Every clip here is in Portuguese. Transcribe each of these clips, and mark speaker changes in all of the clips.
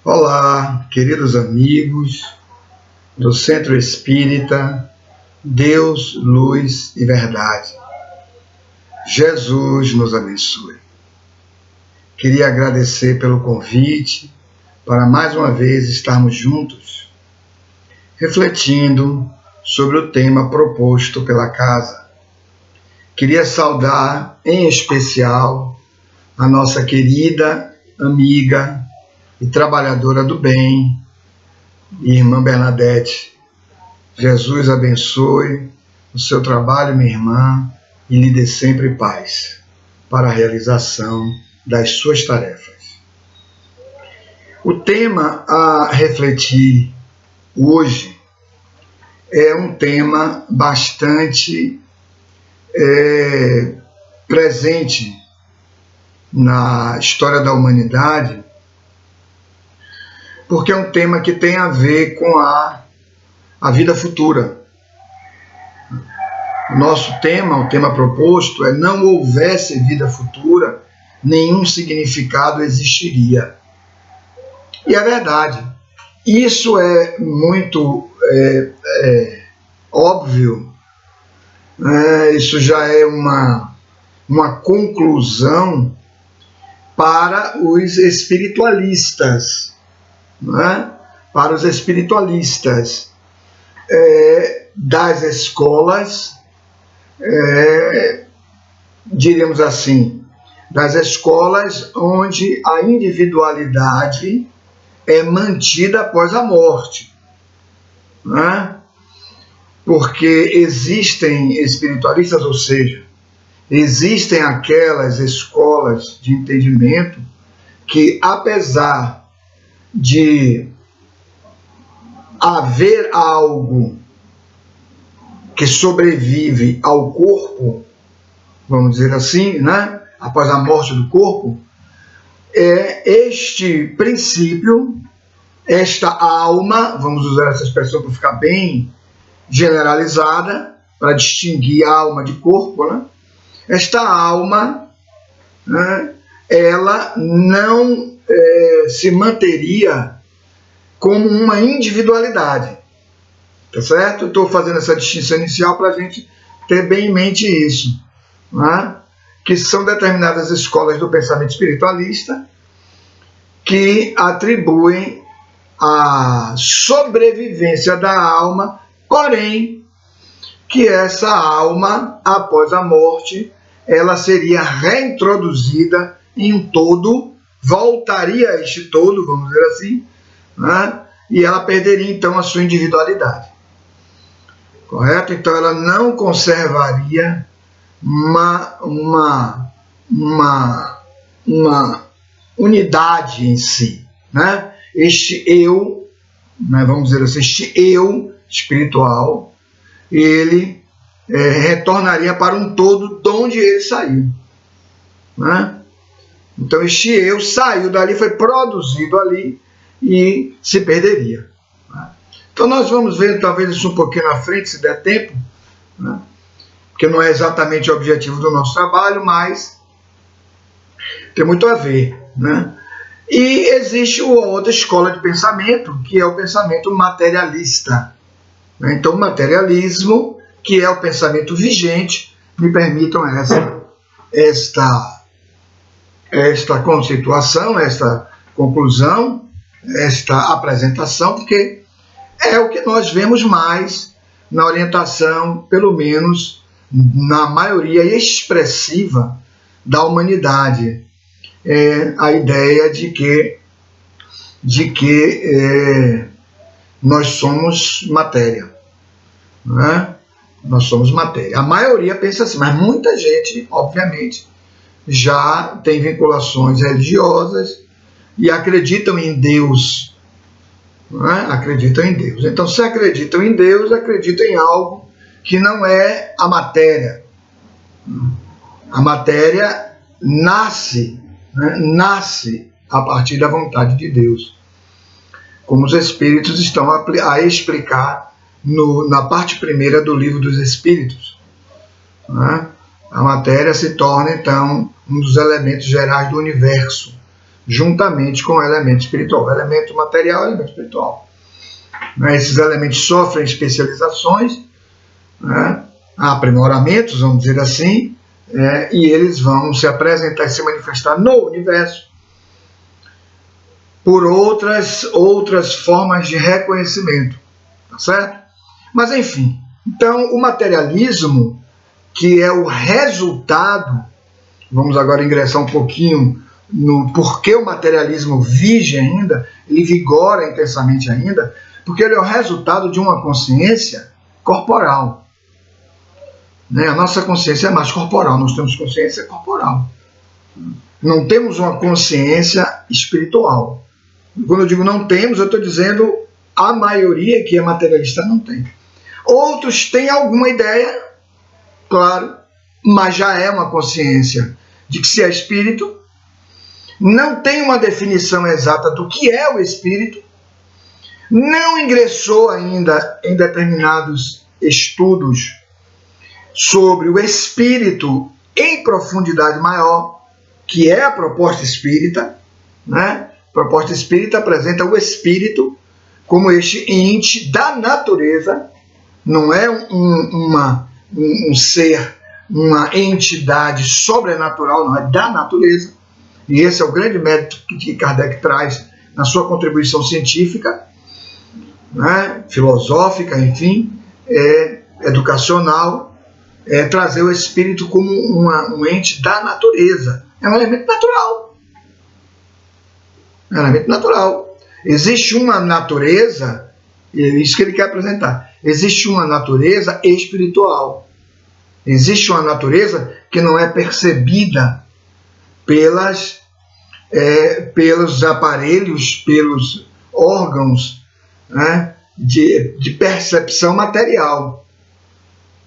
Speaker 1: Olá, queridos amigos do Centro Espírita Deus, Luz e Verdade. Jesus nos abençoe. Queria agradecer pelo convite para mais uma vez estarmos juntos, refletindo sobre o tema proposto pela casa. Queria saudar em especial a nossa querida amiga e trabalhadora do bem, irmã Bernadette. Jesus abençoe o seu trabalho, minha irmã, e lhe dê sempre paz para a realização das suas tarefas. O tema a refletir hoje é um tema bastante presente na história da humanidade, porque é um tema que tem a ver com a vida futura. O nosso tema, o tema proposto é: não houvesse vida futura, nenhum significado existiria. E é verdade. Isso é muito óbvio. Isso já é uma conclusão para os espiritualistas. Para os espiritualistas das escolas, diríamos assim, das escolas onde a individualidade é mantida após a morte. Porque existem espiritualistas, ou seja, existem aquelas escolas de entendimento que, apesar de haver algo que sobrevive ao corpo, vamos dizer assim, após a morte do corpo, este princípio, esta alma, vamos usar essa expressão para ficar bem generalizada, para distinguir alma de corpo, esta alma, ela não se manteria como uma individualidade, tá certo? Estou fazendo essa distinção inicial para a gente ter bem em mente isso, que são determinadas escolas do pensamento espiritualista que atribuem a sobrevivência da alma, porém que essa alma, após a morte, ela seria reintroduzida em um todo, voltaria a este todo, vamos dizer assim, e ela perderia então a sua individualidade. Correto? Então ela não conservaria uma unidade em si. Este eu, vamos dizer assim, este eu espiritual, ele retornaria para um todo de onde ele saiu. Então este eu saiu dali, foi produzido ali e se perderia. Então nós vamos ver talvez isso um pouquinho na frente, se der tempo, porque não é exatamente o objetivo do nosso trabalho, mas tem muito a ver. E existe outra escola de pensamento, que é o pensamento materialista. Então o materialismo, que é o pensamento vigente, me permitam esta conceituação, esta conclusão, esta apresentação, porque é o que nós vemos mais na orientação, pelo menos na maioria expressiva da humanidade. A ideia de que nós somos matéria. Nós somos matéria. A maioria pensa assim, mas muita gente, obviamente, já tem vinculações religiosas e acreditam em Deus. Acreditam em Deus. Então, se acreditam em Deus, acreditam em algo que não é a matéria. A matéria nasce a partir da vontade de Deus. Como os Espíritos estão a explicar na parte primeira do Livro dos Espíritos. A matéria se torna, então, um dos elementos gerais do universo. juntamente com o elemento espiritual, o elemento material e o elemento espiritual. Esses elementos sofrem especializações, né, aprimoramentos, vamos dizer assim, e eles vão se apresentar e se manifestar no universo por outras formas de reconhecimento, tá certo? Mas enfim, então o materialismo, que é o resultado, vamos agora ingressar um pouquinho no porquê o materialismo vige ainda, ele vigora intensamente ainda, porque ele é o resultado de uma consciência corporal. A nossa consciência é mais corporal, nós temos consciência corporal. Não temos uma consciência espiritual. Quando eu digo não temos, eu estou dizendo a maioria que é materialista não tem. Outros têm alguma ideia, claro, mas já é uma consciência de que se é espírito, não tem uma definição exata do que é o espírito, não ingressou ainda em determinados estudos sobre o espírito em profundidade maior, que é a proposta espírita, né? A proposta espírita apresenta o espírito como este ente da natureza, não é um ser, uma entidade sobrenatural, não é da natureza. E esse é o grande mérito que Kardec traz na sua contribuição científica, né, filosófica, enfim, educacional, trazer o espírito como um ente da natureza. É um elemento natural. É um elemento natural. Existe uma natureza, é isso que ele quer apresentar, existe uma natureza espiritual. Existe uma natureza que não é percebida pelos aparelhos, pelos órgãos, né, de percepção material.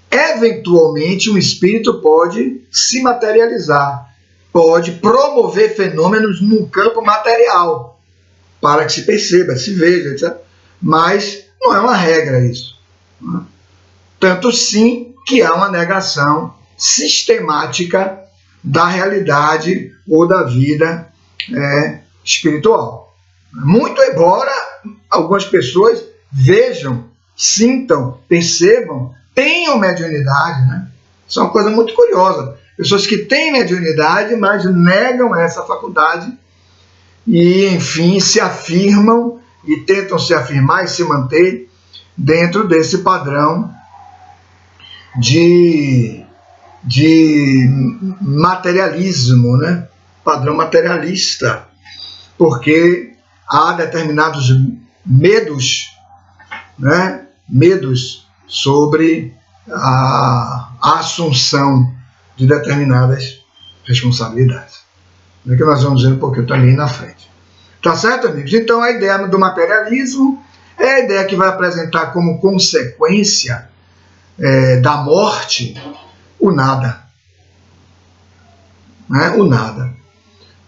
Speaker 1: Eventualmente, um espírito pode se materializar, pode promover fenômenos no campo material, para que se perceba, se veja, etc. Mas não é uma regra isso. Tanto sim que há uma negação sistemática da realidade ou da vida espiritual. Muito embora algumas pessoas vejam, sintam, percebam, tenham mediunidade, né? Isso é uma coisa muito curiosa. Pessoas que têm mediunidade, mas negam essa faculdade e, enfim, se afirmam e tentam se afirmar e se manter dentro desse padrão de materialismo, né? Padrão materialista, porque há determinados medos, né? Medos sobre a assunção de determinadas responsabilidades. É que nós vamos ver um pouquinho também na frente. Tá certo, amigos? Então a ideia do materialismo é a ideia que vai apresentar como consequência da morte o nada. Né? O nada.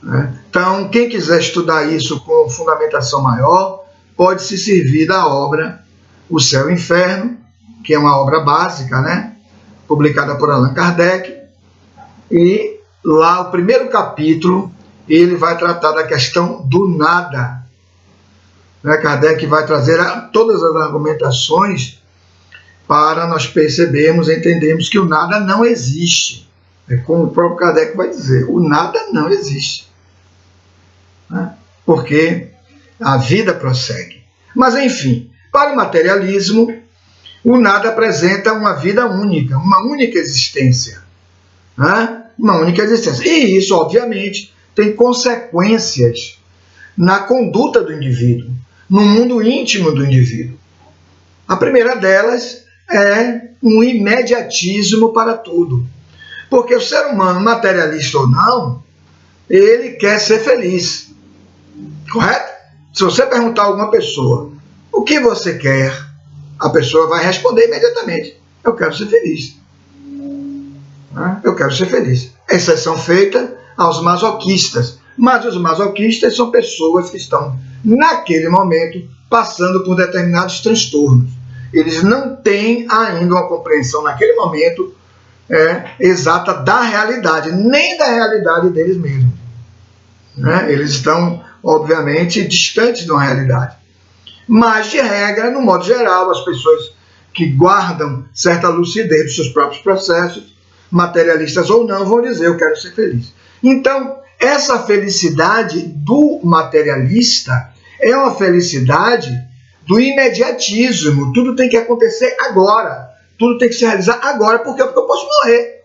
Speaker 1: Né? Então, quem quiser estudar isso com fundamentação maior, pode se servir da obra O Céu e o Inferno, que é uma obra básica, né? Publicada por Allan Kardec. E lá, o primeiro capítulo, ele vai tratar da questão do nada. Né? Kardec vai trazer todas as argumentações para nós percebermos, entendermos que o nada não existe. É como o próprio Kardec vai dizer, o nada não existe. Né? Porque a vida prossegue. Mas, enfim, para o materialismo, o nada apresenta uma vida única, uma única existência. Né? Uma única existência. E isso, obviamente, tem consequências na conduta do indivíduo, no mundo íntimo do indivíduo. A primeira delas é um imediatismo para tudo. Porque o ser humano, materialista ou não, ele quer ser feliz. Correto? Se você perguntar a alguma pessoa o que você quer, a pessoa vai responder imediatamente: eu quero ser feliz. Eu quero ser feliz. Exceção feita aos masoquistas. Mas os masoquistas são pessoas que estão, naquele momento, passando por determinados transtornos. Eles não têm ainda uma compreensão, naquele momento, exata da realidade, nem da realidade deles mesmos. né? Eles estão, obviamente, distantes de uma realidade. Mas, de regra, no modo geral, as pessoas que guardam certa lucidez dos seus próprios processos, materialistas ou não, vão dizer: eu quero ser feliz. Então, essa felicidade do materialista é uma felicidade do imediatismo. Tudo tem que acontecer agora. Tudo tem que se realizar agora. Por quê? Porque eu posso morrer.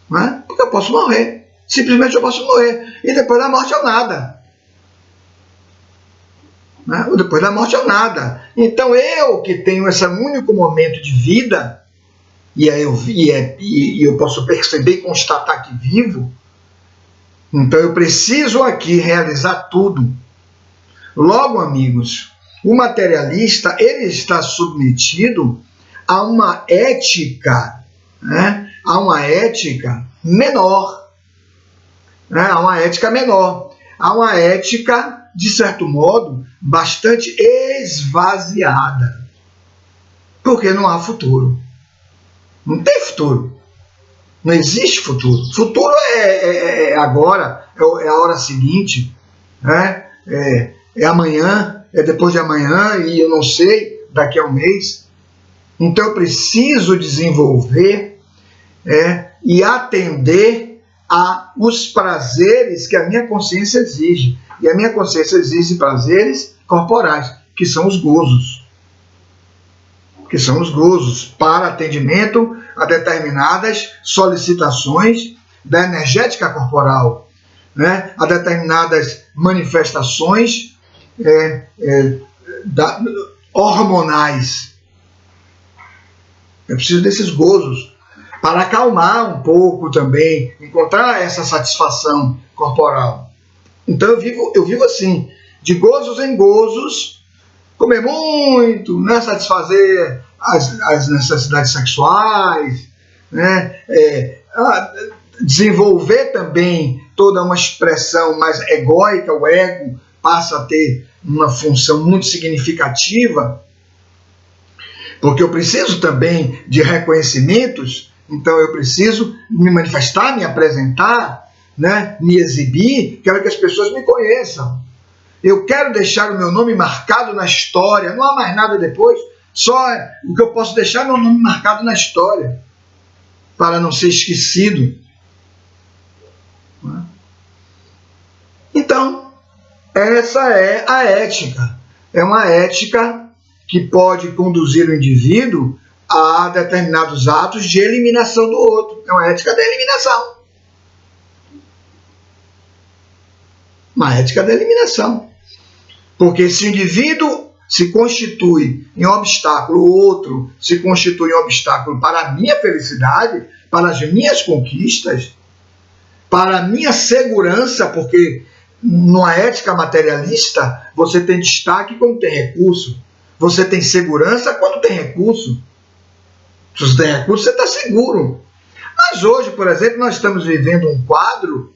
Speaker 1: Não é? Porque eu posso morrer. Simplesmente eu posso morrer. E depois da morte é o nada. Né? Depois da morte é o nada. Então eu que tenho esse único momento de vida, e eu posso perceber e constatar que vivo, então eu preciso aqui realizar tudo. Logo, amigos, o materialista ele está submetido a uma ética, né? A uma ética menor, né? A uma ética menor, a uma ética, de certo modo, bastante esvaziada, porque não há futuro. Não tem futuro. Não existe futuro. Futuro é agora, é a hora seguinte, né? É amanhã, é depois de amanhã, e eu não sei, daqui a um mês. Então eu preciso desenvolver e atender aos prazeres que a minha consciência exige. E a minha consciência exige prazeres corporais, que são os gozos. Que são os gozos para atendimento a determinadas solicitações da energética corporal, né? A determinadas manifestações hormonais. Eu preciso desses gozos para acalmar um pouco também, encontrar essa satisfação corporal. Então eu vivo assim, de gozos em gozos, comer muito, né? Satisfazer as necessidades sexuais, né? Desenvolver também toda uma expressão mais egóica, o ego passa a ter uma função muito significativa, porque eu preciso também de reconhecimentos, então eu preciso me manifestar, me apresentar, né? Me exibir, quero que as pessoas me conheçam. Eu quero deixar o meu nome marcado na história, não há mais nada depois, só o que eu posso deixar é meu nome marcado na história, para não ser esquecido. Então, essa é a ética. É uma ética que pode conduzir o indivíduo a determinados atos de eliminação do outro. É uma ética da eliminação. Uma ética da eliminação. Porque se o indivíduo se constitui em obstáculo, o outro se constitui em obstáculo para a minha felicidade, para as minhas conquistas, para a minha segurança, porque numa ética materialista você tem destaque quando tem recurso, você tem segurança quando tem recurso. Se você tem recurso, você está seguro. Mas hoje, por exemplo, nós estamos vivendo um quadro,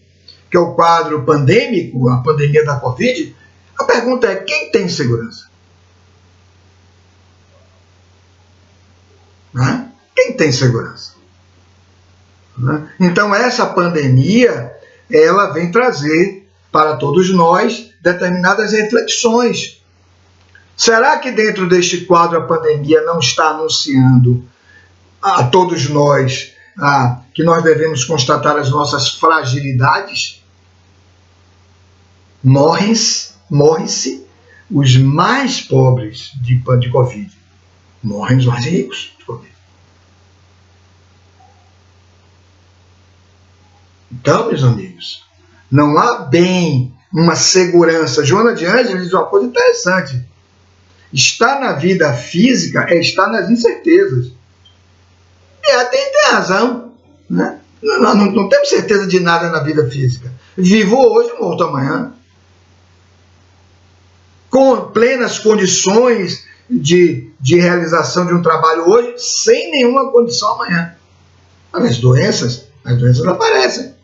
Speaker 1: que é o quadro pandêmico, a pandemia da Covid. A pergunta é: quem tem segurança? Né? Quem tem segurança? Né? Então essa pandemia, ela vem trazer para todos nós determinadas reflexões. Será que dentro deste quadro a pandemia não está anunciando a todos nós que nós devemos constatar as nossas fragilidades? Morrem-se os mais pobres de Covid. Morrem os mais ricos de Covid. Então, meus amigos, não há bem uma segurança. Joana de Ângeles diz uma coisa interessante. Estar na vida física é estar nas incertezas. E ela tem razão. Né? Não temos certeza de nada na vida física. Vivo hoje, morto amanhã. Com plenas condições de realização de um trabalho hoje, sem nenhuma condição amanhã. As doenças aparecem.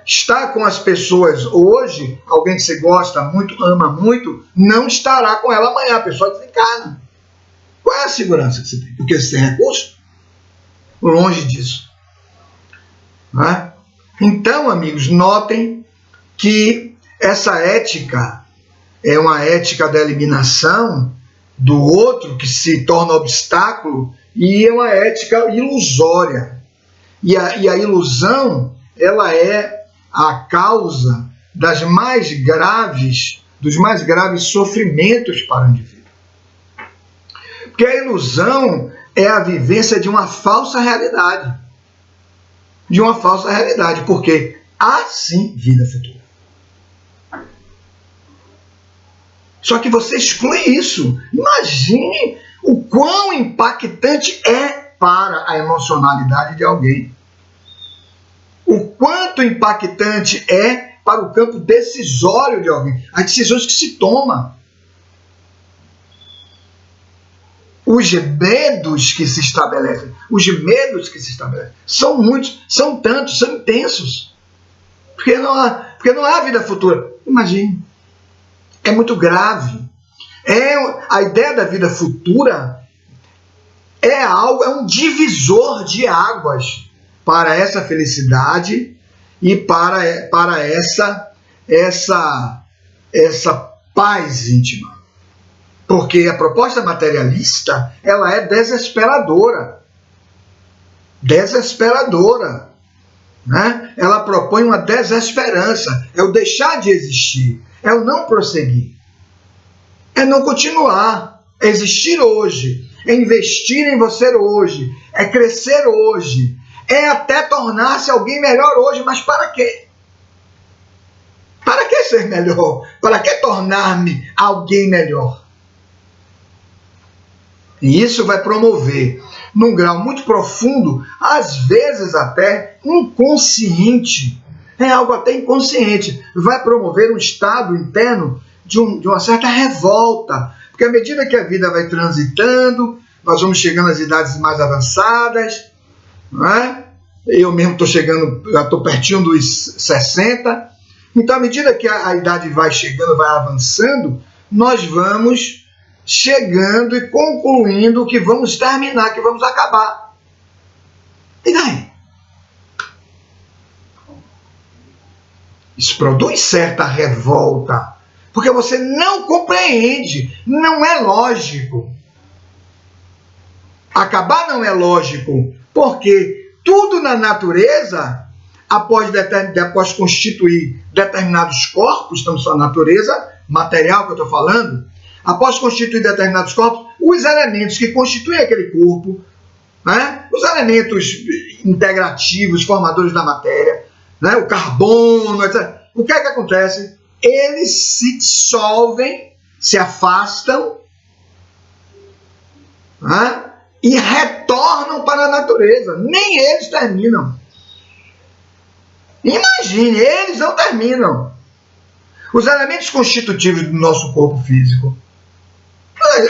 Speaker 1: Estar com as pessoas hoje, alguém que você gosta muito, ama muito, não estará com ela amanhã, a pessoa desencarna. Qual é a segurança que você tem? Porque você tem recurso? Longe disso. né? Então, amigos, notem que essa ética é uma ética da eliminação do outro, que se torna obstáculo, e é uma ética ilusória. E a ilusão, ela é a causa dos mais graves sofrimentos para o indivíduo. Porque a ilusão é a vivência de uma falsa realidade. De uma falsa realidade, porque há sim vida futura. Só que você exclui isso. Imagine o quão impactante é para a emocionalidade de alguém. O quanto impactante é para o campo decisório de alguém. As decisões que se tomam. Os medos que se estabelecem. São muitos, são tantos, são intensos. Porque não há vida futura. Imagine. É muito grave. A ideia da vida futura é um divisor de águas para essa felicidade e para essa paz íntima. Porque a proposta materialista, ela é desesperadora. Desesperadora. Né? Ela propõe uma desesperança. É o deixar de existir. É o não prosseguir. É não continuar. É existir hoje. É investir em você hoje. É crescer hoje. É até tornar-se alguém melhor hoje. Mas para quê? Para que ser melhor? Para que tornar-me alguém melhor? E isso vai promover, num grau muito profundo, às vezes até inconsciente, é algo até inconsciente, vai promover um estado interno de uma certa revolta, porque à medida que a vida vai transitando, nós vamos chegando às idades mais avançadas, não é? Eu mesmo estou chegando, já estou pertinho dos 60, então à medida que a idade vai chegando, vai avançando, nós vamos chegando e concluindo que vamos terminar, que vamos acabar. E daí? Isso produz certa revolta, porque você não compreende, não é lógico. Acabar não é lógico, porque tudo na natureza, após constituir determinados corpos, estamos falando da natureza material que eu estou falando, após constituir determinados corpos, os elementos que constituem aquele corpo, né? Os elementos integrativos, formadores da matéria, né? O carbono, etc. O que é que acontece? Eles se dissolvem, se afastam, né? E retornam para a natureza. Nem eles terminam. Imagine, eles não terminam. Os elementos constitutivos do nosso corpo físico,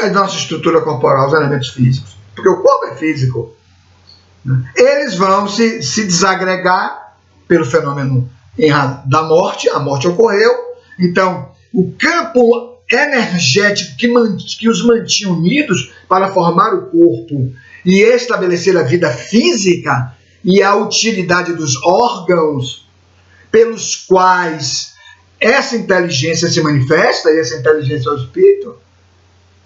Speaker 1: a nossa estrutura corporal, os elementos físicos, porque o corpo é físico, né? Eles vão se desagregar pelo fenômeno da morte. A morte ocorreu, então o campo energético que os mantinha unidos para formar o corpo e estabelecer a vida física e a utilidade dos órgãos pelos quais essa inteligência se manifesta, e essa inteligência é o espírito,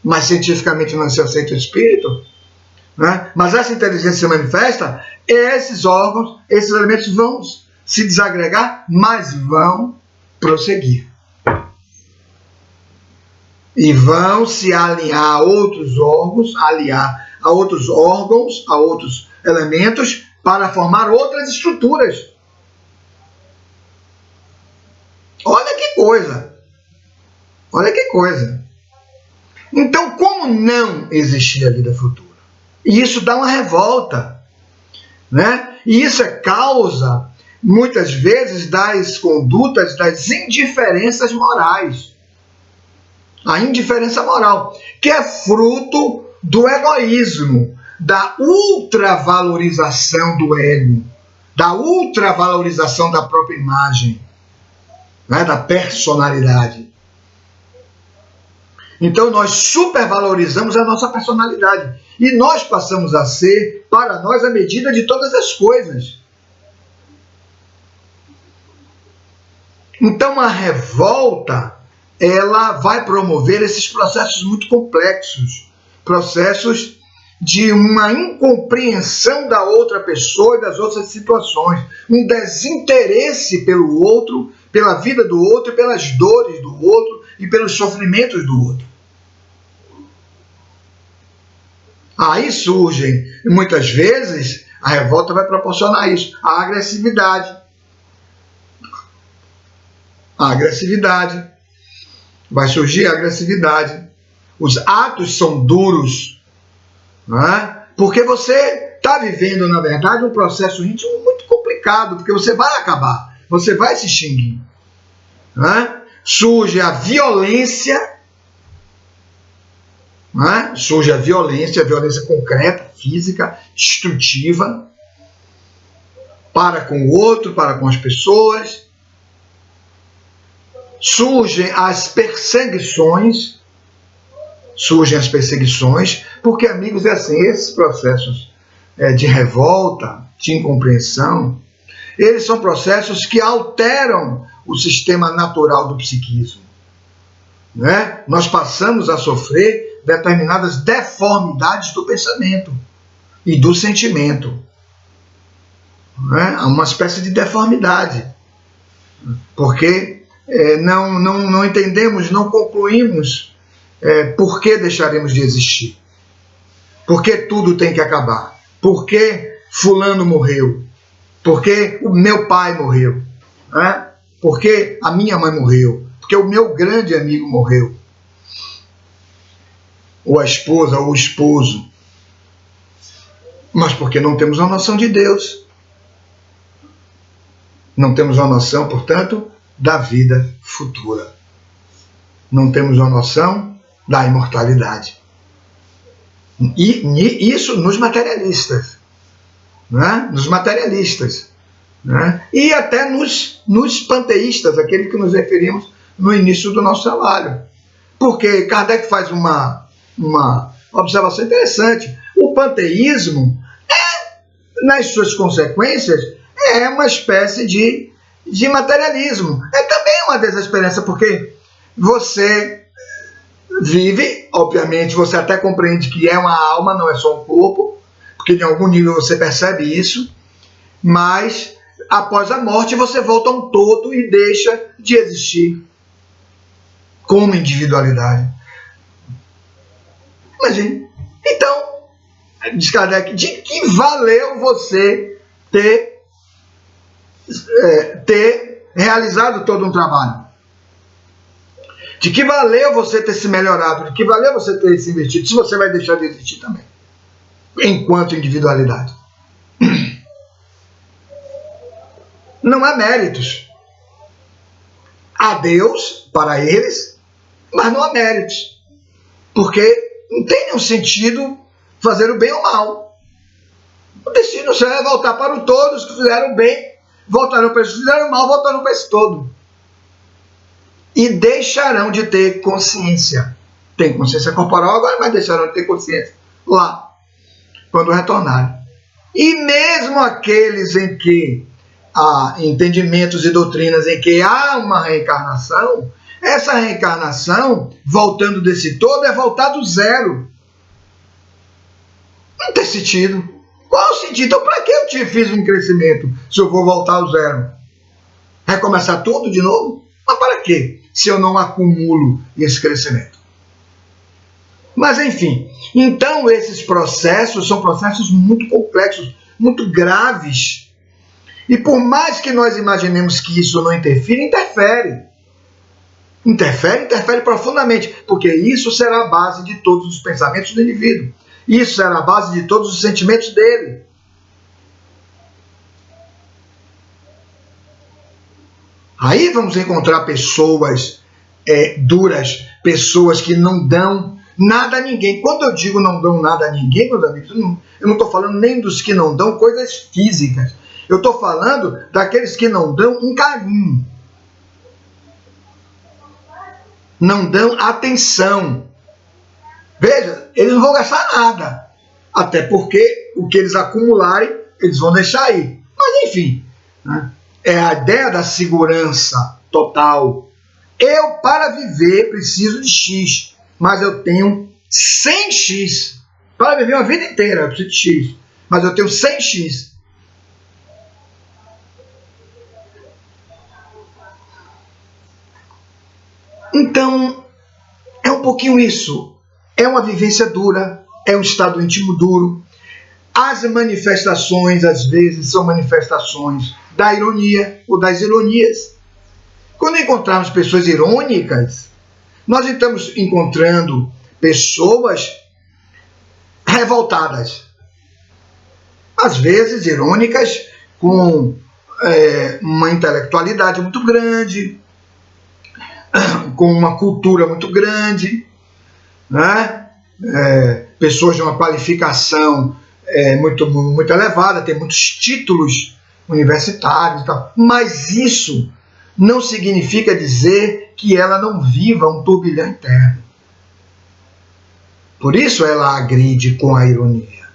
Speaker 1: mas cientificamente não se aceita o espírito, né? Mas essa inteligência se manifesta, esses órgãos, esses elementos vão se desagregar, mas vão prosseguir. E vão se alinhar a outros órgãos, a outros elementos, para formar outras estruturas. Olha que coisa! Olha que coisa! Então, como não existir a vida futura? E isso dá uma revolta, né? E isso é causa, muitas vezes, das condutas, das indiferenças morais. A indiferença moral, que é fruto do egoísmo, da ultravalorização do ego, da ultravalorização da própria imagem, né? Da personalidade. Então nós supervalorizamos a nossa personalidade e nós passamos a ser, para nós, a medida de todas as coisas. Então, a revolta, ela vai promover esses processos muito complexos, processos de uma incompreensão da outra pessoa e das outras situações, um desinteresse pelo outro, pela vida do outro, e pelas dores do outro e pelos sofrimentos do outro. Aí surgem, muitas vezes, a revolta vai proporcionar isso, a agressividade. A agressividade. Vai surgir a agressividade. Os atos são duros, não é? Porque você está vivendo, na verdade, um processo íntimo muito complicado, porque você vai acabar, você vai se extinguir. Não é? Surge a violência, não é? Surge a violência concreta, física, destrutiva, para com o outro, para com as pessoas. Surgem as perseguições, porque, amigos, é assim, esses processos de revolta, de incompreensão, eles são processos que alteram o sistema natural do psiquismo. Né? Nós passamos a sofrer determinadas deformidades do pensamento e do sentimento. Né? Há uma espécie de deformidade, porque não entendemos, não concluímos por que deixaremos de existir, por que tudo tem que acabar, por que fulano morreu, por que o meu pai morreu, né? Por que a minha mãe morreu, porque o meu grande amigo morreu, ou a esposa, ou o esposo, mas porque não temos uma noção de Deus, não temos uma noção, portanto, da vida futura, não temos uma noção da imortalidade. E isso nos materialistas, né? Nos materialistas, né? E até nos panteístas, aqueles que nos referimos no início do nosso trabalho. Porque Kardec faz uma observação interessante. O panteísmo, nas suas consequências, é uma espécie de materialismo. É também uma desesperança, porque você vive, obviamente, você até compreende que é uma alma, não é só um corpo, porque em algum nível você percebe isso, mas após a morte você volta a um todo e deixa de existir como individualidade. Imagine. Então, diz Kardec, de que valeu você ter realizado todo um trabalho? De que valeu você ter se melhorado? De que valeu você ter se investido? Se você vai deixar de existir também, enquanto individualidade. Não há méritos. Há Deus para eles, mas não há méritos. Porque não tem nenhum sentido fazer o bem ou o mal. O destino é voltar para o todo. Os que fizeram o bem voltarão para os que fizeram o mal, voltarão para esse todo. E deixarão de ter consciência. Tem consciência corporal agora, mas deixarão de ter consciência lá, quando retornarem. E mesmo aqueles em que há entendimentos e doutrinas em que há uma reencarnação, essa reencarnação, voltando desse todo, é voltar do zero. Não tem sentido. Qual o sentido? Então, para que eu te fiz um crescimento se eu vou voltar ao zero? Recomeçar tudo de novo? Mas para quê? Se eu não acumulo esse crescimento. Mas, enfim. Então, esses processos são processos muito complexos, muito graves. E por mais que nós imaginemos que isso não interfira, interfere. Interfere profundamente, porque isso será a base de todos os pensamentos do indivíduo. Isso será a base de todos os sentimentos dele. Aí vamos encontrar pessoas duras, pessoas que não dão nada a ninguém. Quando eu digo não dão nada a ninguém, meus amigos, eu não estou falando nem dos que não dão coisas físicas. Eu estou falando daqueles que não dão um carinho. Não dão atenção. Veja, eles não vão gastar nada. Até porque o que eles acumularem, eles vão deixar aí. Mas enfim, né? É a ideia da segurança. total. Eu, para viver, preciso de X, mas eu tenho 100X. Para viver uma vida inteira, eu preciso de X, mas eu tenho 100X. Então, é um pouquinho isso. É uma vivência dura, é um estado íntimo duro. As manifestações, às vezes, são manifestações da ironia ou das ironias. Quando encontramos pessoas irônicas, nós estamos encontrando pessoas revoltadas. Às vezes, irônicas, com uma intelectualidade muito grande, com uma cultura muito grande, né? Pessoas de uma qualificação muito elevada, tem muitos títulos universitários e tal, mas isso não significa dizer que ela não viva um turbilhão interno. Por isso ela agride com a ironia.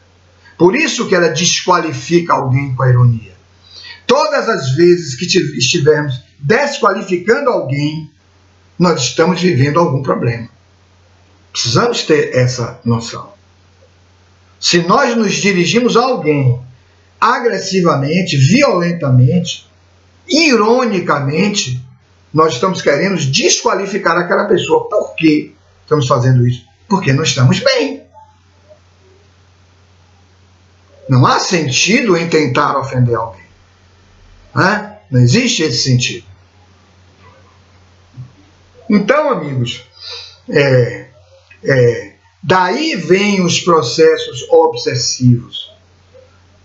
Speaker 1: Por isso que ela desqualifica alguém com a ironia. Todas as vezes que estivermos desqualificando alguém, nós estamos vivendo algum problema. Precisamos ter essa noção. Se nós nos dirigimos a alguém agressivamente, violentamente, ironicamente, nós estamos querendo desqualificar aquela pessoa. Por que estamos fazendo isso? Porque não estamos bem. Não há sentido em tentar ofender alguém. Né? Não existe esse sentido. Então, amigos, daí vêm os processos obsessivos.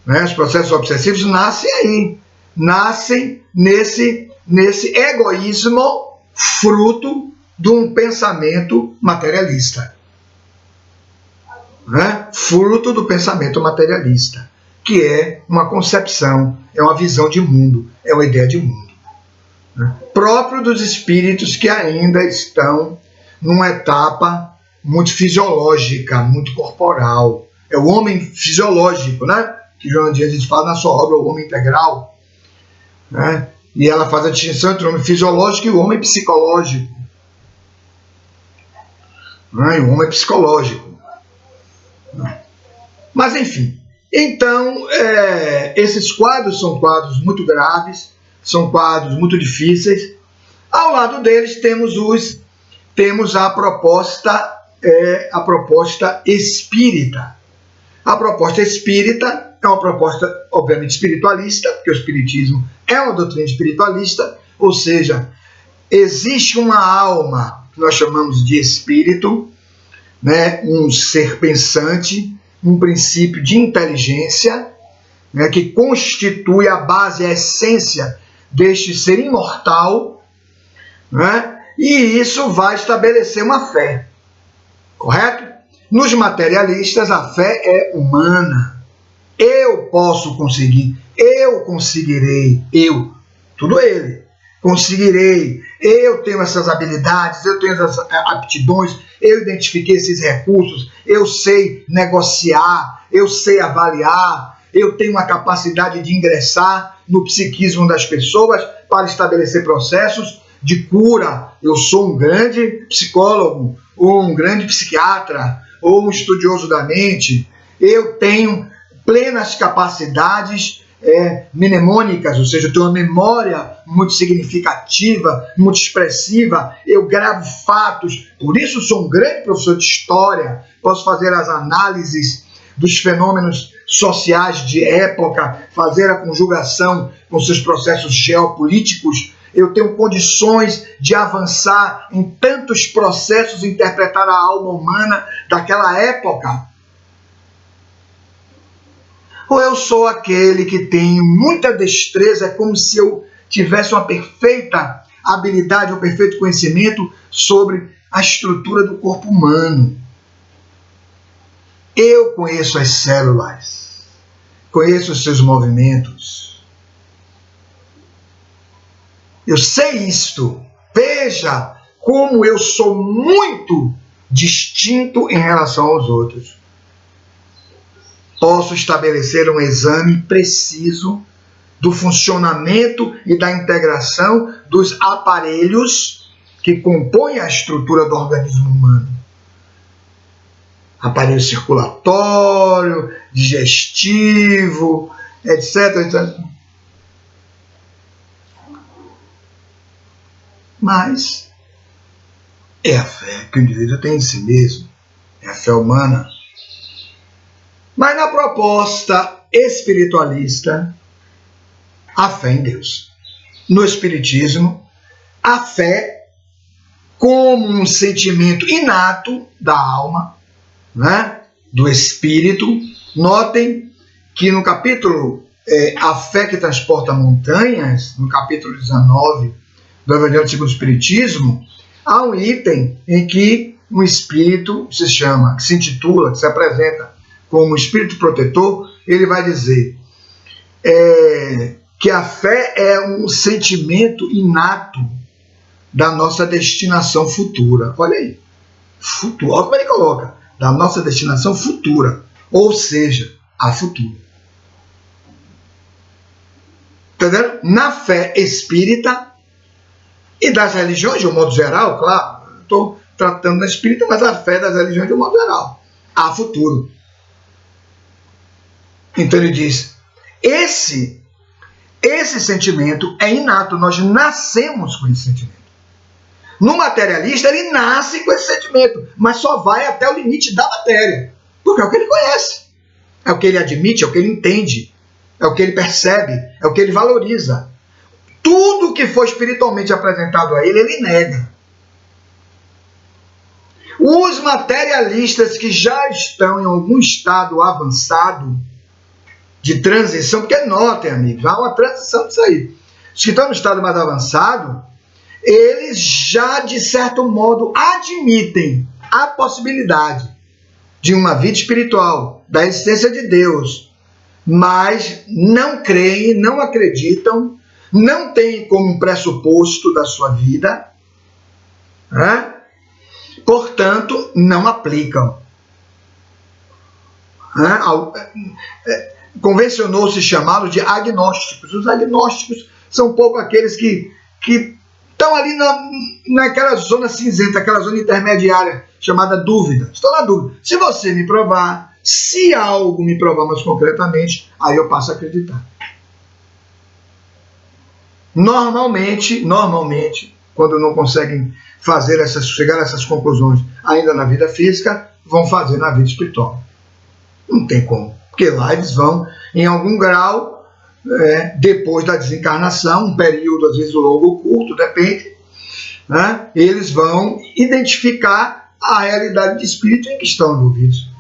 Speaker 1: Né? Os processos obsessivos nascem aí. Nascem nesse egoísmo fruto de um pensamento materialista. Né? Fruto do pensamento materialista, que é uma concepção, é uma visão de mundo, é uma ideia de mundo. Né? Próprio dos espíritos que ainda estão numa etapa muito fisiológica, muito corporal. É o homem fisiológico, né? Que Joana de Angelis fala na sua obra O Homem Integral. Né? E ela faz a distinção entre o homem fisiológico e o homem psicológico. Né? E o homem psicológico. Mas, enfim. Então, esses quadros são quadros muito graves, são quadros muito difíceis. Ao lado deles temos a proposta espírita. A proposta espírita é uma proposta, obviamente, espiritualista, porque o espiritismo é uma doutrina espiritualista, ou seja, existe uma alma que nós chamamos de espírito, né, um ser pensante, um princípio de inteligência, né, que constitui a base, a essência deste ser imortal, né, e isso vai estabelecer uma fé, correto? Nos materialistas, a fé é humana. Eu posso conseguir, eu conseguirei, tudo ele, conseguirei, eu tenho essas habilidades, eu tenho essas aptidões, eu identifiquei esses recursos, eu sei negociar, eu sei avaliar, eu tenho uma capacidade de ingressar no psiquismo das pessoas para estabelecer processos de cura. Eu sou um grande psicólogo, ou um grande psiquiatra, ou um estudioso da mente. Eu tenho plenas capacidades mnemônicas, ou seja, eu tenho uma memória muito significativa, muito expressiva, eu gravo fatos, por isso sou um grande professor de história, posso fazer as análises dos fenômenos sociais de época, fazer a conjugação com seus processos geopolíticos, eu tenho condições de avançar em tantos processos, interpretar a alma humana daquela época. Ou eu sou aquele que tem muita destreza, é como se eu tivesse uma perfeita habilidade, um perfeito conhecimento sobre a estrutura do corpo humano. Eu conheço as células, conheço os seus movimentos. Eu sei isto. Veja como eu sou muito distinto em relação aos outros. Posso estabelecer um exame preciso do funcionamento e da integração dos aparelhos que compõem a estrutura do organismo humano. Aparelho circulatório, digestivo, etc, etc. Mas é a fé que o indivíduo tem em si mesmo, é a fé humana. Mas na proposta espiritualista, a fé em Deus. No Espiritismo, a fé como um sentimento inato da alma, né, do espírito. Notem que no capítulo A Fé que Transporta Montanhas, no capítulo 19 do Evangelho segundo o Espiritismo, há um item em que um espírito se chama, que se intitula, que se apresenta como espírito protetor. Ele vai dizer que a fé é um sentimento inato da nossa destinação futura. Olha aí, futuro, olha como ele coloca, da nossa destinação futura, ou seja, a futuro. Entendeu? Na fé espírita e das religiões de um modo geral, claro, estou tratando da espírita, mas a fé das religiões de um modo geral, há futuro. Então ele diz, esse sentimento é inato, nós nascemos com esse sentimento. No materialista, ele nasce com esse sentimento, mas só vai até o limite da matéria, porque é o que ele conhece, é o que ele admite, é o que ele entende, é o que ele percebe, é o que ele valoriza. Tudo que for espiritualmente apresentado a ele, ele nega. Os materialistas que já estão em algum estado avançado de transição, porque notem, amigos, há uma transição disso aí. Os que estão no estado mais avançado, eles já, de certo modo, admitem a possibilidade de uma vida espiritual, da existência de Deus, mas não creem, não acreditam, não têm como pressuposto da sua vida, né? Portanto, não aplicam. Convencionou-se chamá-los de agnósticos. Os agnósticos são um pouco aqueles que estão ali naquela zona cinzenta, aquela zona intermediária, chamada dúvida. Estão na dúvida. Se você me provar, se algo me provar mais concretamente, aí eu passo a acreditar. Normalmente, quando não conseguem chegar a essas conclusões ainda na vida física, vão fazer na vida espiritual. Não tem como. Porque lá eles vão, em algum grau, depois da desencarnação, um período às vezes longo ou curto, depende, né, eles vão identificar a realidade de espírito em que estão envolvidos.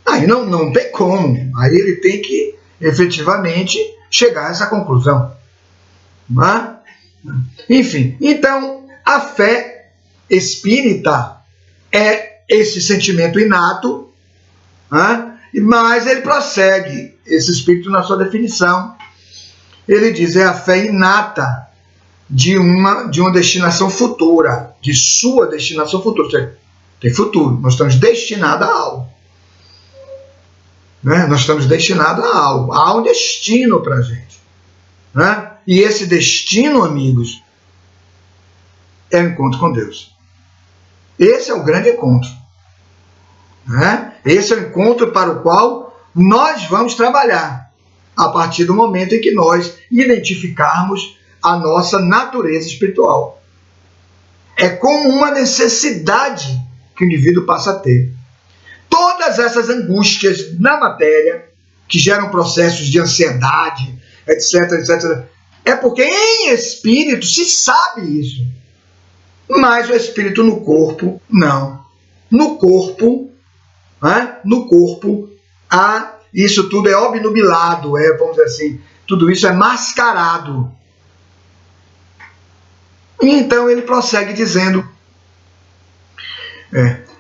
Speaker 1: Aí não tem como. Aí ele tem que, efetivamente, chegar a essa conclusão. Né? Enfim, então, a fé espírita é esse sentimento inato, né? Mas ele prossegue, esse espírito, na sua definição. Ele diz, é a fé inata de uma destinação futura, de sua destinação futura. Ou seja, tem futuro, nós estamos destinados a algo. Né? Nós estamos destinados a algo, há um destino para a gente. Né? E esse destino, amigos, é o encontro com Deus. Esse é o grande encontro. Né? Esse é o encontro para o qual nós vamos trabalhar a partir do momento em que nós identificarmos a nossa natureza espiritual. É como uma necessidade que o indivíduo passa a ter. Todas essas angústias na matéria, que geram processos de ansiedade, etc, etc, é porque em espírito se sabe isso. Mas o espírito no corpo, não. No corpo, isso tudo é obnubilado, vamos dizer assim, tudo isso é mascarado. E então ele prossegue dizendo,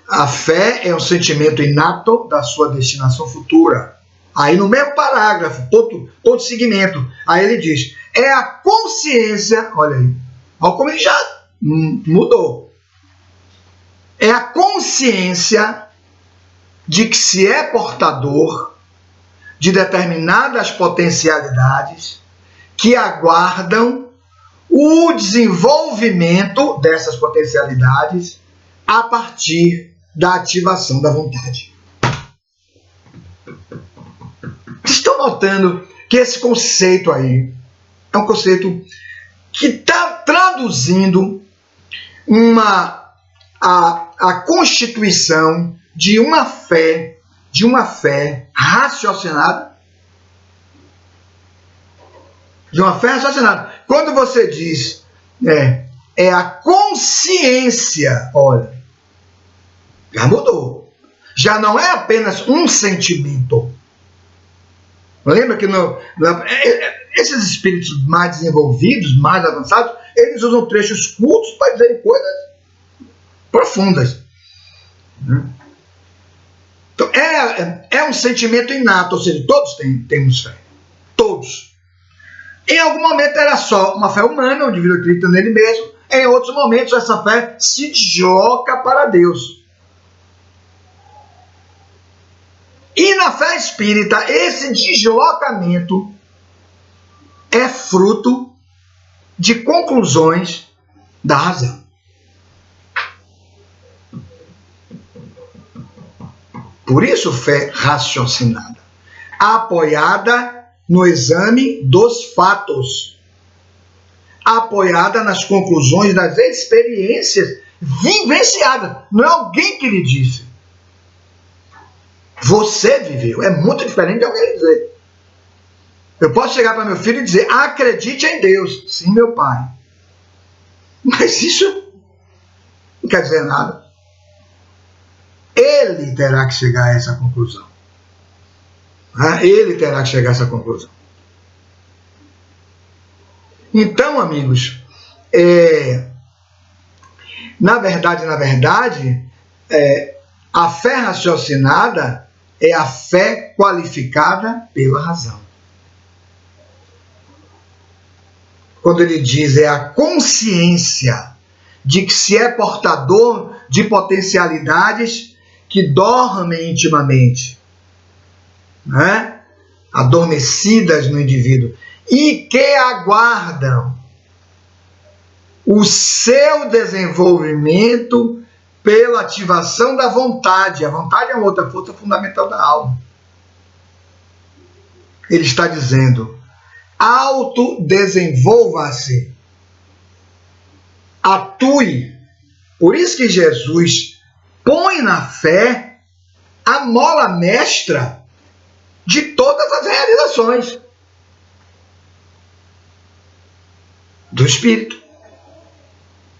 Speaker 1: a fé é um sentimento inato da sua destinação futura. Aí no mesmo parágrafo, outro segmento, aí ele diz, é a consciência, olha aí, olha como ele já mudou. É a consciência de que se é portador de determinadas potencialidades que aguardam o desenvolvimento dessas potencialidades a partir da ativação da vontade. Vocês estão notando que esse conceito aí é um conceito que está traduzindo a constituição de uma fé raciocinada. De uma fé raciocinada. Quando você diz é a consciência, olha, já mudou. Já não é apenas um sentimento. Lembra que esses espíritos mais desenvolvidos, mais avançados, eles usam trechos curtos para dizer coisas profundas. Então, é um sentimento inato, ou seja, todos temos fé. Todos. Em algum momento era só uma fé humana, o indivíduo acredita nele mesmo. Em outros momentos, essa fé se desloca para Deus. E na fé espírita, esse deslocamento é fruto de conclusões da razão. Por isso, fé raciocinada, apoiada no exame dos fatos, apoiada nas conclusões das experiências vivenciadas. Não é alguém que lhe disse. Você viveu. É muito diferente de alguém dizer. Eu posso chegar para meu filho e dizer: acredite em Deus. Sim, meu pai. Mas isso não quer dizer nada. Ele terá que chegar a essa conclusão. Ele terá que chegar a essa conclusão. Então, amigos, na verdade, a fé raciocinada é a fé qualificada pela razão. Quando ele diz é a consciência de que se é portador de potencialidades que dormem intimamente, né? Adormecidas no indivíduo, e que aguardam o seu desenvolvimento pela ativação da vontade. A vontade é uma outra força fundamental da alma. Ele está dizendo: autodesenvolva-se, atue. Por isso que Jesus põe na fé a mola mestra de todas as realizações do Espírito.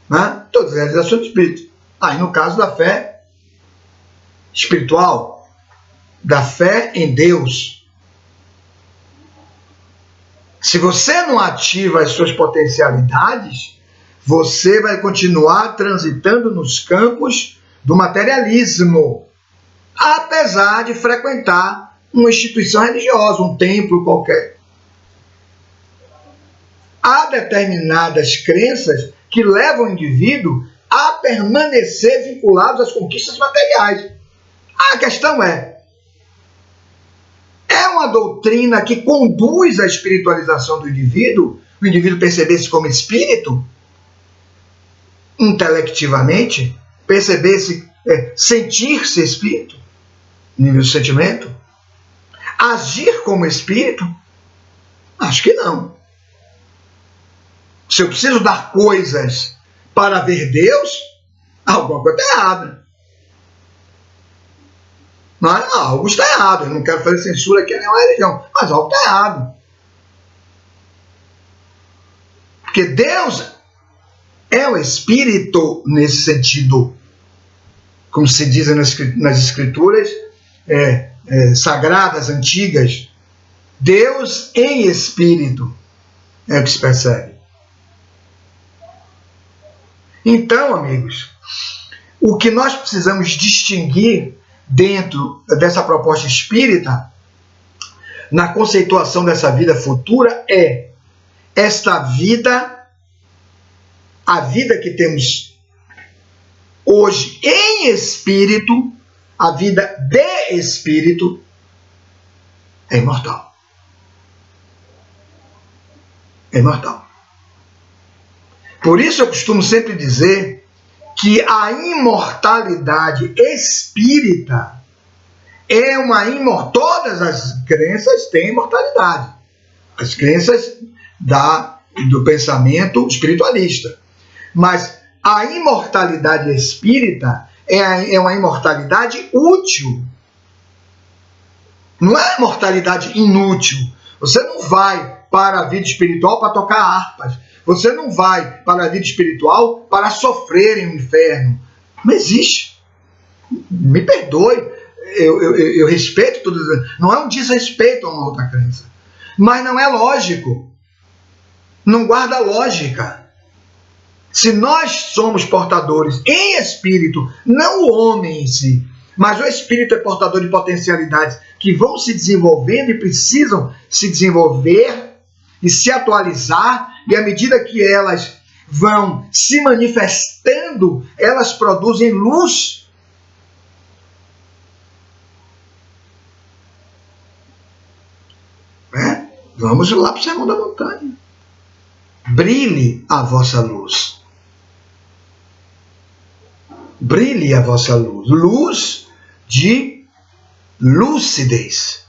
Speaker 1: Né? Todas as realizações do Espírito. Aí, no caso da fé espiritual, da fé em Deus, se você não ativa as suas potencialidades, você vai continuar transitando nos campos do materialismo, apesar de frequentar uma instituição religiosa, um templo qualquer. Há determinadas crenças que levam o indivíduo a permanecer vinculados às conquistas materiais. A questão é uma doutrina que conduz à espiritualização do indivíduo, o indivíduo perceber-se como espírito, intelectivamente, perceber-se, sentir-se espírito, nível de sentimento, agir como espírito? Acho que não. Se eu preciso dar coisas para ver Deus, alguma coisa está errada. Mas algo está errado. Eu não quero fazer censura aqui a nenhuma religião, mas algo está errado. Porque Deus é o Espírito nesse sentido. Como se diz nas Escrituras sagradas, antigas. Deus em Espírito é o que se percebe. Então, amigos, o que nós precisamos distinguir dentro dessa proposta espírita, na conceituação dessa vida futura, é esta vida, a vida que temos hoje em espírito, a vida de espírito, É imortal. É imortal. Por isso eu costumo sempre dizer que a imortalidade espírita é uma imortalidade. Todas as crenças têm imortalidade. As crenças do pensamento espiritualista. Mas a imortalidade espírita é uma imortalidade útil. Não é imortalidade inútil. Você não vai para a vida espiritual para tocar harpas. Você não vai para a vida espiritual para sofrer em um inferno. Não existe. Me perdoe. Eu respeito tudo isso. Não é um desrespeito a uma outra crença. Mas não é lógico. Não guarda lógica. Se nós somos portadores em espírito, não o homem em si, mas o espírito é portador de potencialidades que vão se desenvolvendo e precisam se desenvolver e se atualizar, e à medida que elas vão se manifestando, elas produzem luz. Vamos lá para o Sermão da Montanha. Brilhe a vossa luz. Brilhe a vossa luz. Luz de lucidez.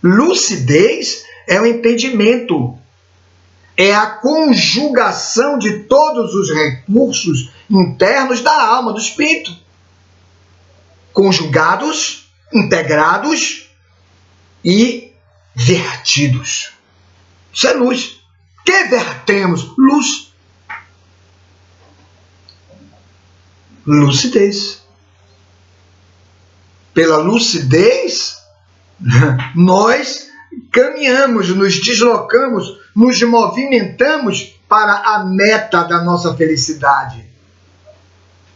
Speaker 1: Lucidez é o entendimento. É a conjugação de todos os recursos internos da alma, do espírito. Conjugados, integrados e vertidos. Isso é luz. Que vertemos? Luz. Lucidez. Pela lucidez, nós caminhamos, nos deslocamos, nos movimentamos para a meta da nossa felicidade.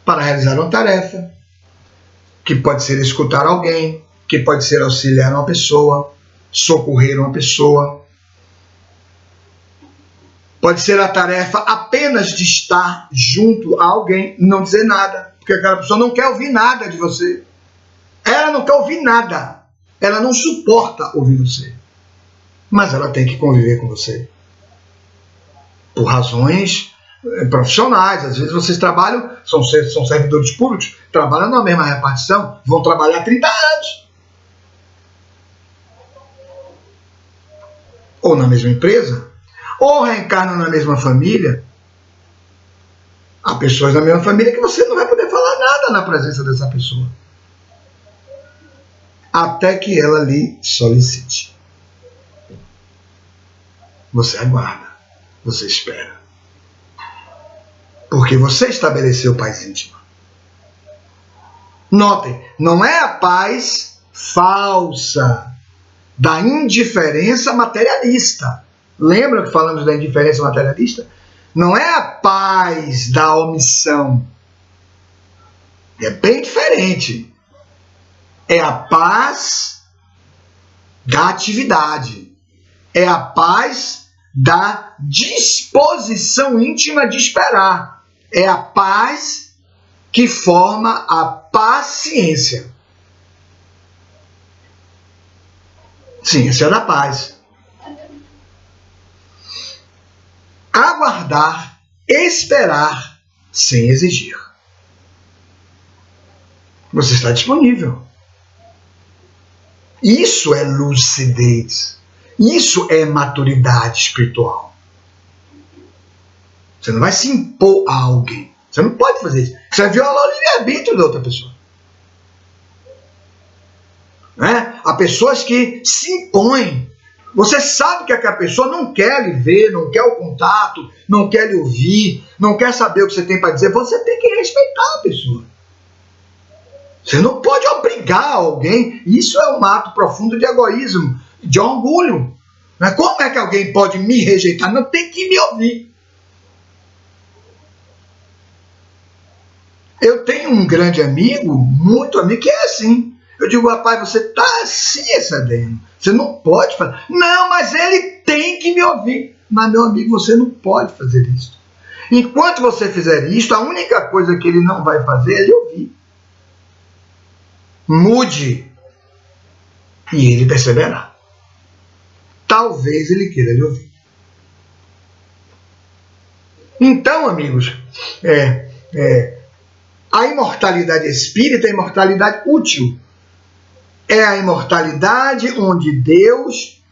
Speaker 1: Para realizar uma tarefa, que pode ser escutar alguém, que pode ser auxiliar uma pessoa, socorrer uma pessoa. Pode ser a tarefa apenas de estar junto a alguém, não dizer nada, porque aquela pessoa não quer ouvir nada de você. Ela não quer ouvir nada. Ela não suporta ouvir você. Mas ela tem que conviver com você. Por razões profissionais. Às vezes vocês trabalham, são servidores públicos, trabalham na mesma repartição, vão trabalhar 30 anos. Ou na mesma empresa, ou reencarnam na mesma família. Há pessoas na mesma família que você não vai poder falar nada na presença dessa pessoa. Até que ela lhe solicite. Você aguarda, você espera. Porque você estabeleceu paz íntima. Notem, não é a paz falsa da indiferença materialista. Lembra que falamos da indiferença materialista? Não é a paz da omissão. É bem diferente. É a paz da atividade. É a paz da disposição íntima de esperar. É a paz que forma a paciência. Ciência da paz. Aguardar, esperar, sem exigir. Você está disponível. Isso é lucidez. Isso é maturidade espiritual. Você não vai se impor a alguém. Você não pode fazer isso. Você vai violar o livre-arbítrio da outra pessoa. Né? Há pessoas que se impõem. Você sabe que aquela pessoa não quer lhe ver, não quer o contato, não quer lhe ouvir, não quer saber o que você tem para dizer. Você tem que respeitar a pessoa. Você não pode obrigar alguém. Isso é um ato profundo de egoísmo, de orgulho. Como é que alguém pode me rejeitar? Não, tem que me ouvir. Eu tenho um grande amigo, muito amigo, que é assim. Eu digo, rapaz, você está se excedendo. Você não pode fazer. Não, mas ele tem que me ouvir. Mas, meu amigo, você não pode fazer isso. Enquanto você fizer isso, a única coisa que ele não vai fazer é lhe ouvir. Mude. E ele perceberá. talvez ele queira lhe ouvir. Então, amigos, a imortalidade espírita é a imortalidade útil. É a imortalidade onde Deus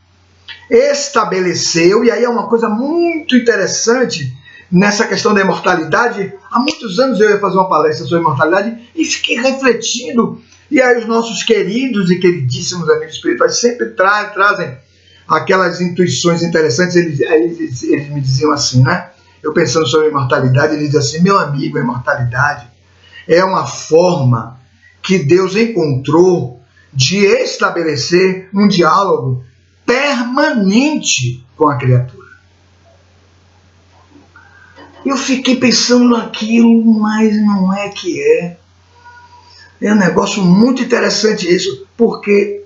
Speaker 1: estabeleceu, e aí é uma coisa muito interessante nessa questão da imortalidade. Há muitos anos eu ia fazer uma palestra sobre imortalidade e fiquei refletindo, e aí os nossos queridos e queridíssimos amigos espirituais sempre trazem aquelas intuições interessantes. Eles me diziam assim, né? Eu pensando sobre a imortalidade, eles diziam assim: meu amigo, a imortalidade é uma forma que Deus encontrou de estabelecer um diálogo permanente com a criatura. Eu fiquei pensando naquilo, mas não é que é. É um negócio muito interessante isso, porque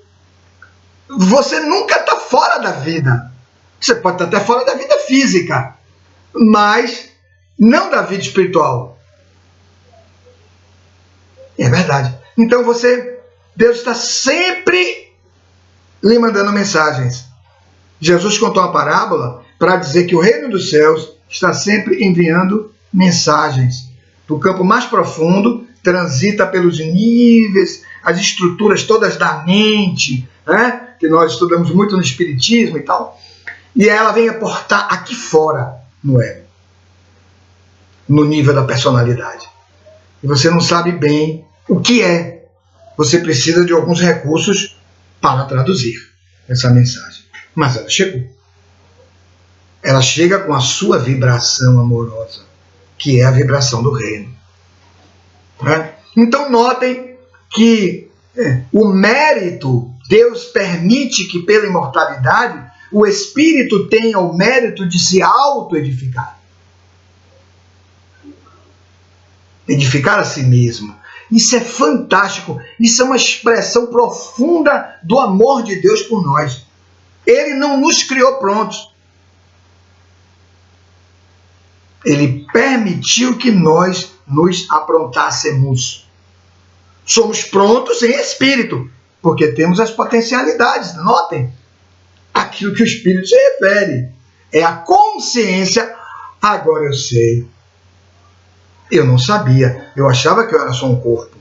Speaker 1: você nunca está fora da vida. Você pode estar até fora da vida física, mas não da vida espiritual. É verdade. Então Deus está sempre lhe mandando mensagens. Jesus contou uma parábola para dizer que o reino dos céus está sempre enviando mensagens. Do campo mais profundo, transita pelos níveis, as estruturas todas da mente, né? Que nós estudamos muito no Espiritismo e tal. E ela vem aportar aqui fora, no ego, no nível da personalidade. E você não sabe bem o que é. Você precisa de alguns recursos para traduzir essa mensagem. Mas ela chegou. Ela chega com a sua vibração amorosa, que é a vibração do reino. Então notem que o mérito, Deus permite que pela imortalidade o espírito tenha o mérito de se auto-edificar. Edificar a si mesmo. Isso é fantástico. Isso é uma expressão profunda do amor de Deus por nós. Ele não nos criou prontos. Ele permitiu que nós nos aprontássemos. Somos prontos em espírito, porque temos as potencialidades. Notem, aquilo que o espírito se refere é a consciência. Agora eu sei. Eu não sabia. Eu achava que eu era só um corpo.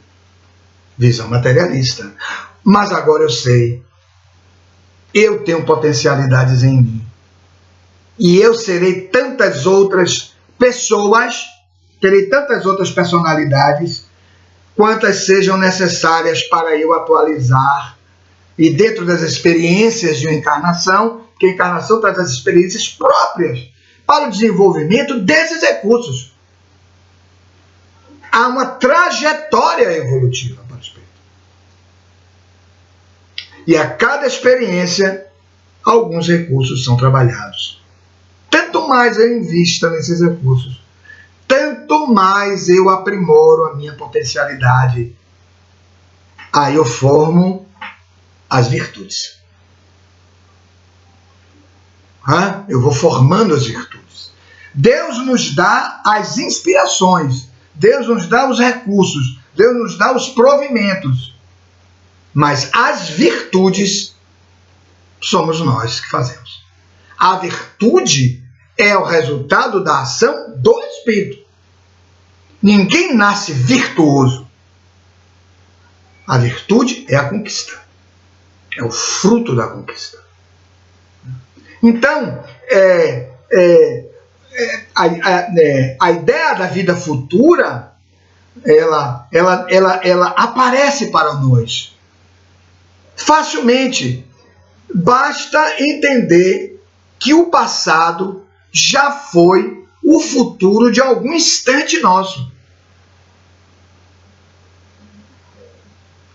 Speaker 1: Visão materialista. Mas agora eu sei. Eu tenho potencialidades em mim. E eu serei tantas outras pessoas, terei tantas outras personalidades, quantas sejam necessárias para eu atualizar. E dentro das experiências de uma encarnação, que a encarnação traz as experiências próprias para o desenvolvimento desses recursos. Há uma trajetória evolutiva para o espírito. E a cada experiência, alguns recursos são trabalhados. Tanto mais eu invisto nesses recursos, tanto mais eu aprimoro a minha potencialidade. Aí eu formo as virtudes. Eu vou formando as virtudes. Deus nos dá as inspirações. Deus nos dá os recursos. Deus nos dá os provimentos. Mas as virtudes somos nós que fazemos. A virtude é o resultado da ação do Espírito. Ninguém nasce virtuoso. A virtude é a conquista. É o fruto da conquista. Então, a ideia da vida futura, ela aparece para nós facilmente. Basta entender que o passado já foi o futuro de algum instante nosso.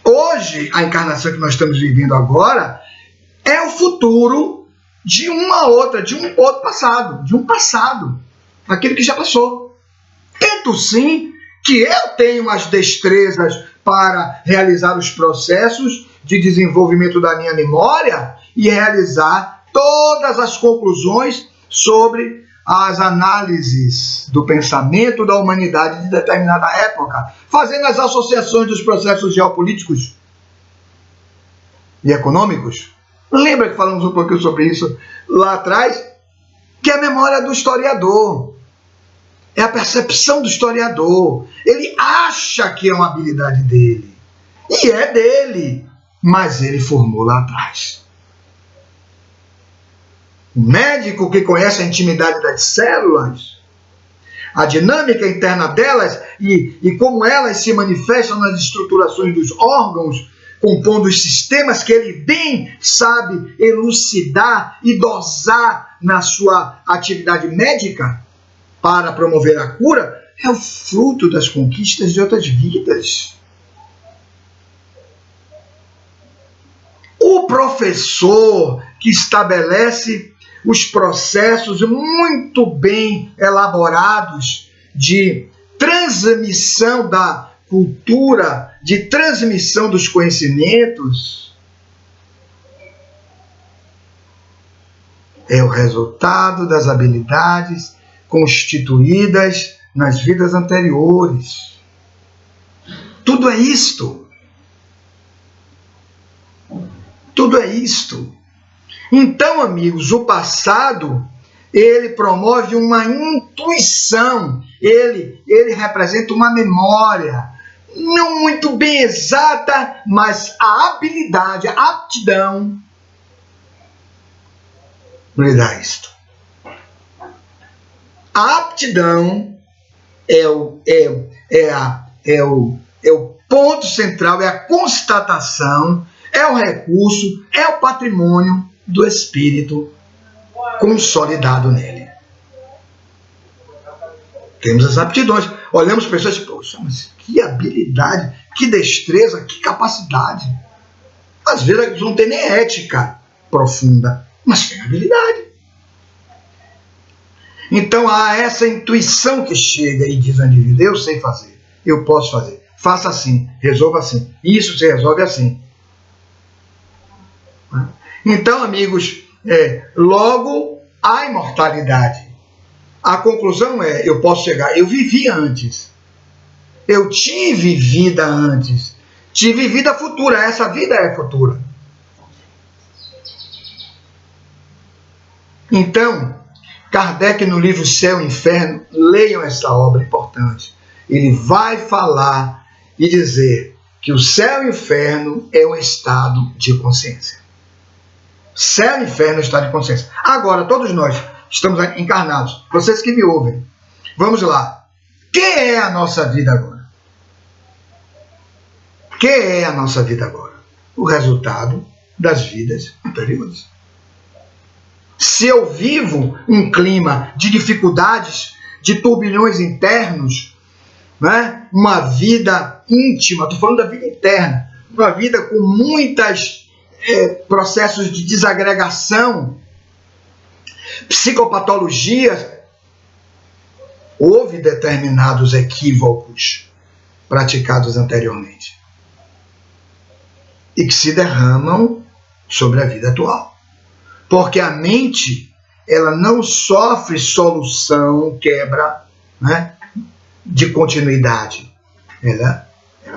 Speaker 1: Hoje, a encarnação que nós estamos vivendo agora é o futuro de uma outra, de um outro passado, de um passado, aquele que já passou. Tanto sim que eu tenho as destrezas para realizar os processos de desenvolvimento da minha memória e realizar todas as conclusões sobre as análises do pensamento da humanidade de determinada época, fazendo as associações dos processos geopolíticos e econômicos Lembra que falamos um pouquinho sobre isso lá atrás? Que é a memória do historiador. É a percepção do historiador. Ele acha que é uma habilidade dele. E é dele. Mas ele formou lá atrás. O médico que conhece a intimidade das células, a dinâmica interna delas e como elas se manifestam nas estruturações dos órgãos, compondo os sistemas que ele bem sabe elucidar e dosar na sua atividade médica para promover a cura, é o fruto das conquistas de outras vidas. O professor que estabelece os processos muito bem elaborados de transmissão da cultura, de transmissão dos conhecimentos, é o resultado das habilidades constituídas nas vidas anteriores. Tudo é isto. Tudo é isto. Então, amigos, o passado, ele promove uma intuição, ele representa uma memória, não muito bem exata, mas a habilidade, a aptidão lhe dá isto. A aptidão é o ponto central, é a constatação, é o recurso, é o patrimônio do espírito consolidado nele. Temos as aptidões. Olhamos pessoas e poxa, mas que habilidade, que destreza, que capacidade. Às vezes não tem nem ética profunda, mas tem habilidade. Então há essa intuição que chega e diz ao indivíduo, eu sei fazer, eu posso fazer, faça assim, resolva assim, isso se resolve assim. Então, amigos, logo a imortalidade. A conclusão é, eu posso chegar, eu vivi antes, eu tive vida antes, tive vida futura, essa vida é futura. Então, Kardec, no livro Céu e Inferno, leiam essa obra importante. Ele vai falar e dizer que o céu e o inferno é um estado de consciência. Céu e inferno é um estado de consciência. Agora, todos nós estamos encarnados. Vocês que me ouvem, vamos lá. O que é a nossa vida agora? O que é a nossa vida agora? O resultado das vidas anteriores. Se eu vivo um clima de dificuldades, de turbilhões internos, né? Uma vida íntima, estou falando da vida interna, uma vida com muitos processos de desagregação, psicopatologias, houve determinados equívocos praticados anteriormente e que se derramam sobre a vida atual. Porque a mente, ela não sofre solução, quebra, né, de continuidade. Ela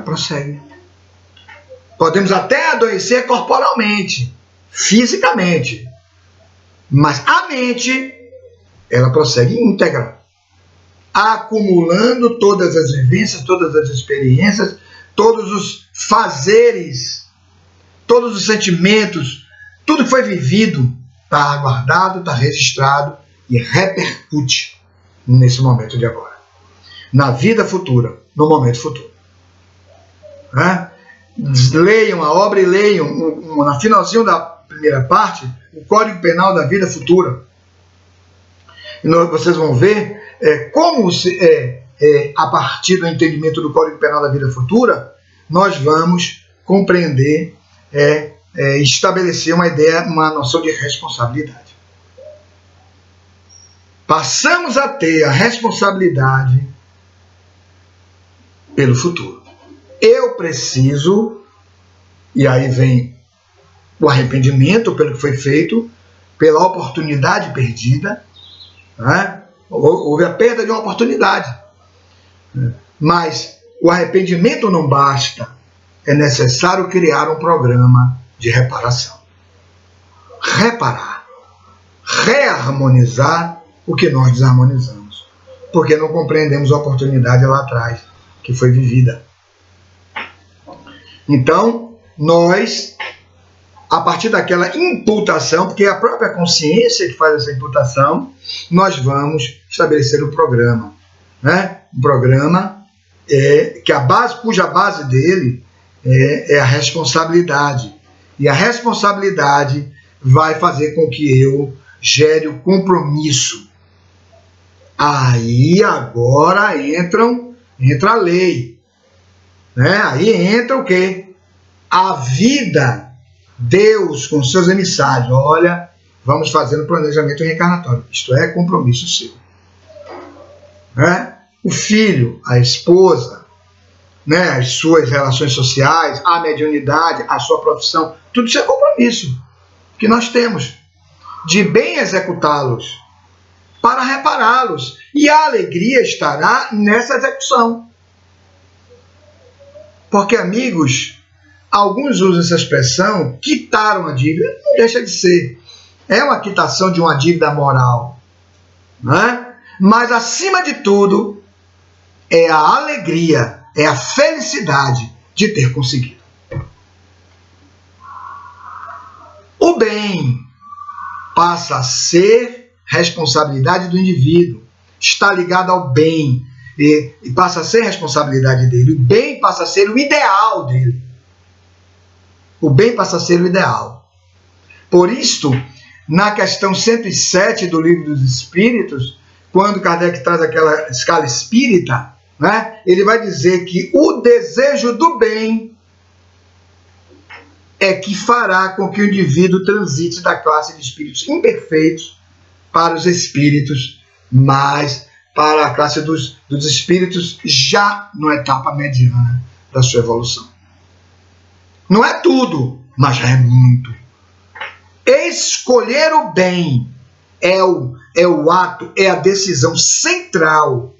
Speaker 1: prossegue. Podemos até adoecer corporalmente, fisicamente, mas a mente, ela prossegue íntegra, acumulando todas as vivências, todas as experiências, todos os fazeres, todos os sentimentos, tudo que foi vivido, está guardado, está registrado e repercute nesse momento de agora. Na vida futura, no momento futuro. Leiam a obra e leiam, na finalzinho da primeira parte, o Código Penal da Vida Futura. E vocês vão ver como, a partir do entendimento do Código Penal da Vida Futura, nós vamos compreender estabelecer uma ideia, uma noção de responsabilidade. Passamos a ter a responsabilidade pelo futuro. Eu preciso, e aí vem o arrependimento pelo que foi feito, pela oportunidade perdida, né? Houve a perda de uma oportunidade. Mas o arrependimento não basta, é necessário criar um programa de reparação. reparar, reharmonizar o que nós desarmonizamos, porque não compreendemos a oportunidade lá atrás que foi vivida. Então, nós, a partir daquela imputação, porque é a própria consciência que faz essa imputação, nós vamos estabelecer o programa, né? Um programa cuja base dele é a responsabilidade. E a responsabilidade vai fazer com que eu gere o compromisso. Aí agora entra a lei, né? Aí entra o quê? A vida, Deus com seus emissários. Olha, vamos fazer um planejamento reencarnatório. Isto é compromisso seu, né? O filho, a esposa, né? As suas relações sociais, a mediunidade, a sua profissão, tudo isso é compromisso que nós temos de bem executá-los, para repará-los. E a alegria estará nessa execução. Porque, amigos, alguns usam essa expressão, quitaram a dívida. Não deixa de ser. É uma quitação de uma dívida moral, né? Mas, acima de tudo, é a alegria, é a felicidade de ter conseguido. O bem passa a ser responsabilidade do indivíduo, está ligado ao bem, e passa a ser responsabilidade dele. O bem passa a ser o ideal dele. O bem passa a ser o ideal. Por isto, na questão 107 do Livro dos Espíritos, quando Kardec traz aquela escala espírita, né, ele vai dizer que o desejo do bem é que fará com que o indivíduo transite da classe de espíritos imperfeitos para os espíritos, mas para a classe dos espíritos já na etapa mediana da sua evolução. Não é tudo, mas já é muito. Escolher o bem é o ato, é a decisão central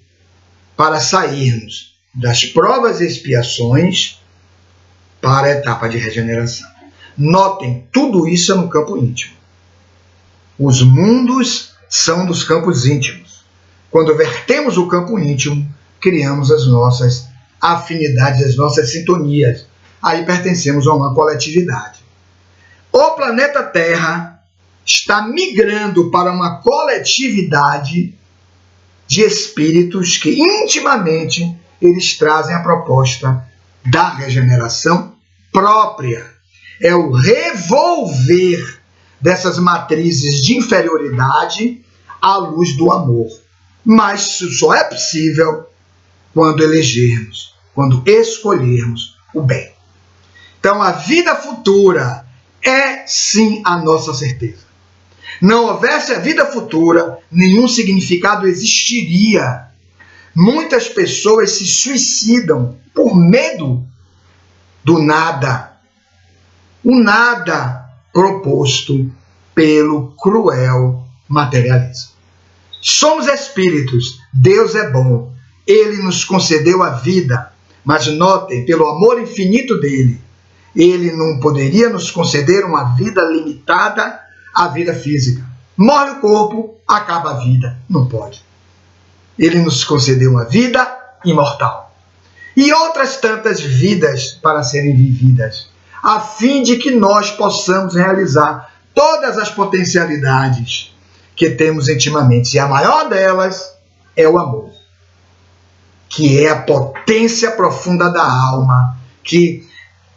Speaker 1: para sairmos das provas e expiações para a etapa de regeneração. Notem, tudo isso é no campo íntimo. Os mundos são dos campos íntimos. Quando vertemos o campo íntimo, criamos as nossas afinidades, as nossas sintonias. Aí pertencemos a uma coletividade. O planeta Terra está migrando para uma coletividade de espíritos que intimamente eles trazem a proposta da regeneração própria. É o revolver dessas matrizes de inferioridade à luz do amor. Mas isso só é possível quando elegermos, quando escolhermos o bem. Então a vida futura é sim a nossa certeza. Não houvesse a vida futura, nenhum significado existiria. Muitas pessoas se suicidam por medo do nada. O nada proposto pelo cruel materialismo. Somos espíritos, Deus é bom, Ele nos concedeu a vida, mas notem, pelo amor infinito dele, Ele não poderia nos conceder uma vida limitada à vida física. Morre o corpo, acaba a vida. Não pode. Ele nos concedeu uma vida imortal. E outras tantas vidas para serem vividas, a fim de que nós possamos realizar todas as potencialidades que temos intimamente. E a maior delas é o amor, que é a potência profunda da alma, que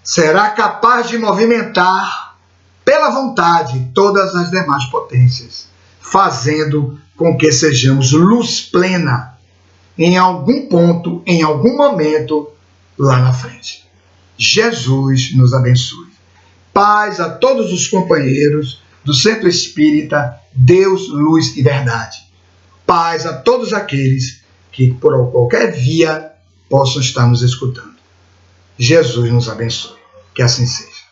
Speaker 1: será capaz de movimentar pela vontade todas as demais potências, fazendo com que sejamos luz plena em algum ponto, em algum momento, lá na frente. Jesus nos abençoe. Paz a todos os companheiros do Centro Espírita Deus, Luz e Verdade. Paz a todos aqueles que, por qualquer via, possam estar nos escutando. Jesus nos abençoe. Que assim seja.